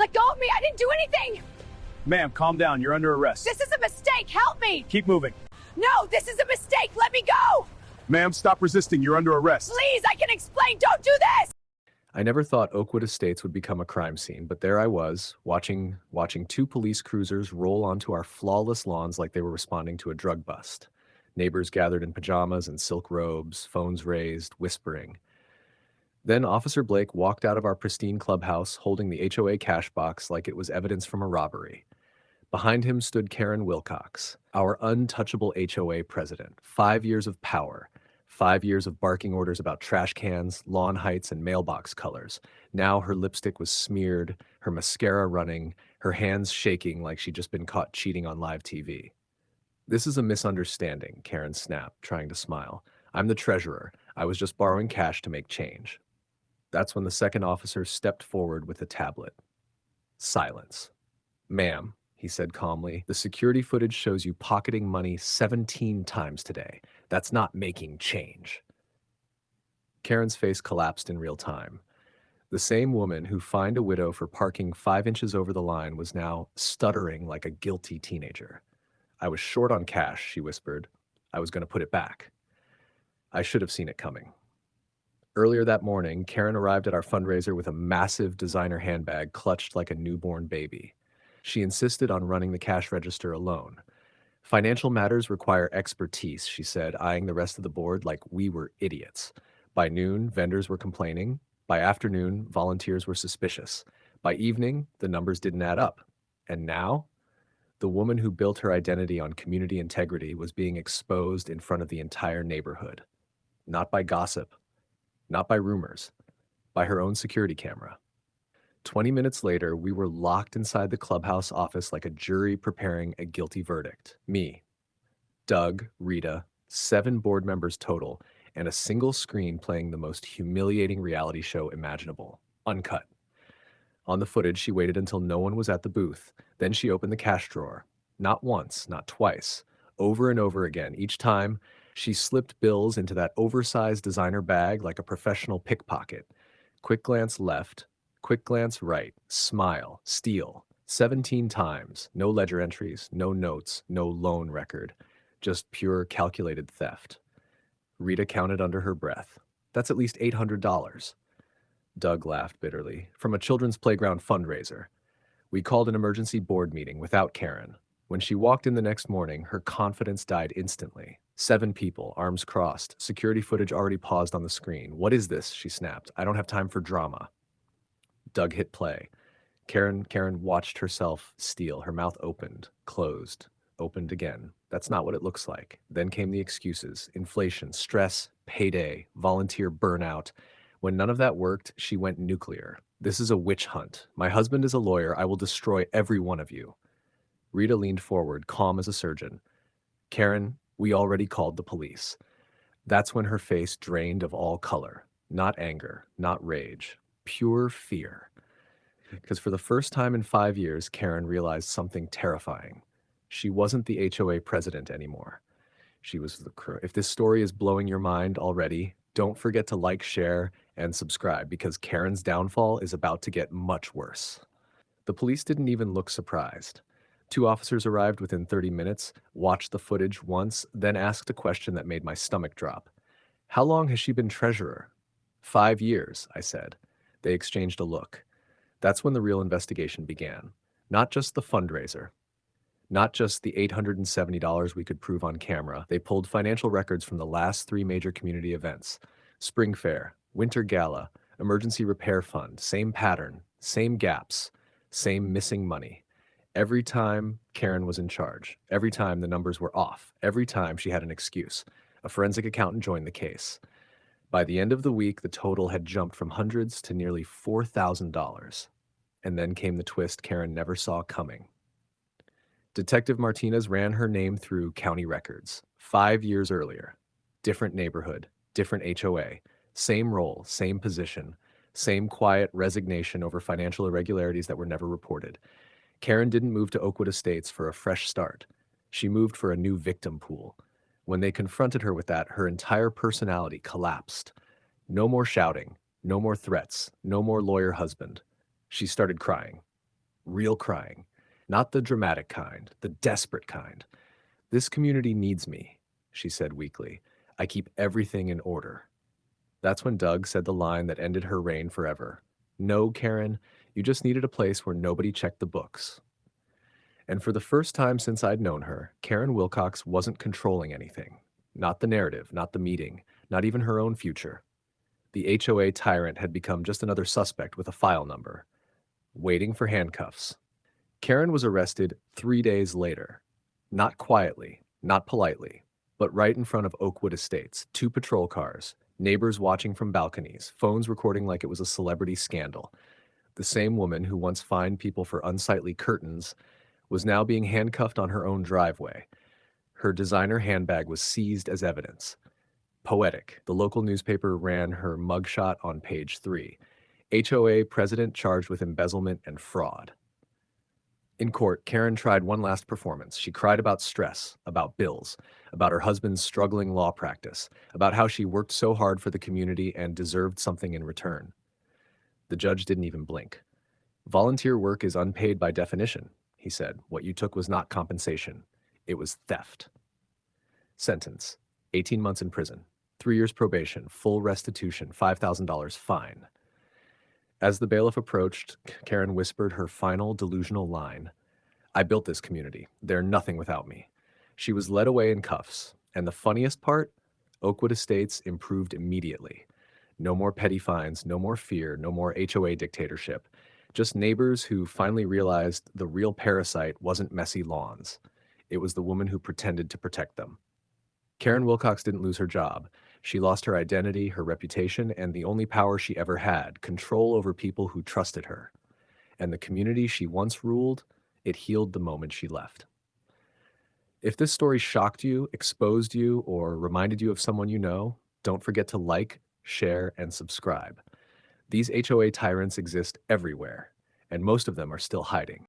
Let go of me, I didn't do anything! Ma'am, calm down, you're under arrest. This is a mistake, help me! Keep moving. No, this is a mistake, let me go! Ma'am, stop resisting, you're under arrest. Please, I can explain, don't do this! I never thought Oakwood Estates would become a crime scene, but there I was, watching two police cruisers roll onto our flawless lawns like they were responding to a drug bust. Neighbors gathered in pajamas and silk robes, phones raised, whispering. Then Officer Blake walked out of our pristine clubhouse holding the HOA cash box like it was evidence from a robbery. Behind him stood Karen Wilcox, our untouchable HOA president. 5 years of power. 5 years of barking orders about trash cans, lawn heights, and mailbox colors. Now her lipstick was smeared, her mascara running, her hands shaking like she'd just been caught cheating on live TV. "This is a misunderstanding," Karen snapped, trying to smile. "I'm the treasurer. I was just borrowing cash to make change." That's when the second officer stepped forward with a tablet. Silence. "Ma'am," he said calmly, "the security footage shows you pocketing money 17 times today. That's not making change." Karen's face collapsed in real time. The same woman who fined a widow for parking 5 inches over the line was now stuttering like a guilty teenager. "I was short on cash," she whispered. "I was going to put it back." I should have seen it coming. Earlier that morning, Karen arrived at our fundraiser with a massive designer handbag clutched like a newborn baby. She insisted on running the cash register alone. "Financial matters require expertise," she said, eyeing the rest of the board like we were idiots. By noon, vendors were complaining. By afternoon, volunteers were suspicious. By evening, the numbers didn't add up. And now, the woman who built her identity on community integrity was being exposed in front of the entire neighborhood. Not by gossip, not by rumors, by her own security camera. 20 minutes later, we were locked inside the clubhouse office like a jury preparing a guilty verdict. Me, Doug, Rita, 7 board members total, and a single screen playing the most humiliating reality show imaginable, uncut. On the footage, she waited until no one was at the booth. Then she opened the cash drawer. Not once, not twice. Over and over again. Each time, she slipped bills into that oversized designer bag like a professional pickpocket. Quick glance left, quick glance right, smile, steal. 17 times. No ledger entries, no notes, no loan record. Just pure calculated theft. Rita counted under her breath. "That's at least $800. Doug laughed bitterly. "From a children's playground fundraiser." We called an emergency board meeting without Karen. When she walked in the next morning, her confidence died instantly. 7 people, arms crossed, security footage already paused on the screen. "What is this?" she snapped. "I don't have time for drama." Doug hit play. Karen watched herself steal. Her mouth opened, closed, opened again. "That's not what it looks like." Then came the excuses. Inflation, stress, payday, volunteer burnout. When none of that worked, she went nuclear. "This is a witch hunt. My husband is a lawyer. I will destroy every one of you." Rita leaned forward, calm as a surgeon. "Karen, we already called the police." That's when her face drained of all color. Not anger, not rage. Pure fear. Because for the first time in 5 years, Karen realized something terrifying. She wasn't the HOA president anymore. She was the crew. If this story is blowing your mind already, don't forget to like, share, and subscribe because Karen's downfall is about to get much worse. The police didn't even look surprised. 2 officers arrived within 30 minutes, watched the footage once, then asked a question that made my stomach drop. "How long has she been treasurer?" 5 years, I said. They exchanged a look. That's when the real investigation began. Not just the fundraiser. Not just the $870 we could prove on camera. They pulled financial records from the last 3 major community events. Spring Fair, Winter Gala, Emergency Repair Fund, same pattern, same gaps, same missing money. Every time Karen was in charge, every time the numbers were off, every time she had an excuse. A forensic accountant joined the case. By the end of the week, the total had jumped from hundreds to nearly $4,000. And then came the twist Karen never saw coming. Detective Martinez ran her name through county records. 5 years earlier. Different neighborhood, different HOA, same role, same position, same quiet resignation over financial irregularities that were never reported. Karen didn't move to Oakwood Estates for a fresh start. She moved for a new victim pool. When they confronted her with that, her entire personality collapsed. No more shouting, no more threats, no more lawyer husband. She started crying. real crying. Not the dramatic kind, the desperate kind. "This community needs me," she said weakly. "I keep everything in order." That's when Doug said the line that ended her reign forever. "No, Karen, you just needed a place where nobody checked the books." And for the first time since I'd known her, Karen Wilcox wasn't controlling anything. Not the narrative, not the meeting, not even her own future. The HOA tyrant had become just another suspect with a file number, waiting for handcuffs. Karen was arrested 3 days later. Not quietly, not politely, but right in front of Oakwood Estates, 2 patrol cars, neighbors watching from balconies, phones recording like it was a celebrity scandal. The same woman who once fined people for unsightly curtains was now being handcuffed on her own driveway. Her designer handbag was seized as evidence. Poetic. The local newspaper ran her mugshot on page 3. HOA president charged with embezzlement and fraud. In court, Karen tried one last performance. She cried about stress, about bills, about her husband's struggling law practice, about how she worked so hard for the community and deserved something in return. The judge didn't even blink. "Volunteer work is unpaid by definition," he said. "What you took was not compensation. It was theft." Sentence: 18 months in prison, 3 years probation, full restitution, $5,000 fine. As the bailiff approached, Karen whispered her final delusional line: "I built this community. They're nothing without me." She was led away in cuffs. And the funniest part? Oakwood Estates improved immediately. No more petty fines, no more fear, no more HOA dictatorship. Just neighbors who finally realized the real parasite wasn't messy lawns. It was the woman who pretended to protect them. Karen Wilcox didn't lose her job. She lost her identity, her reputation, and the only power she ever had, control over people who trusted her. And the community she once ruled, it healed the moment she left. If this story shocked you, exposed you, or reminded you of someone you know, don't forget to like, share, and subscribe. These HOA tyrants exist everywhere, and most of them are still hiding.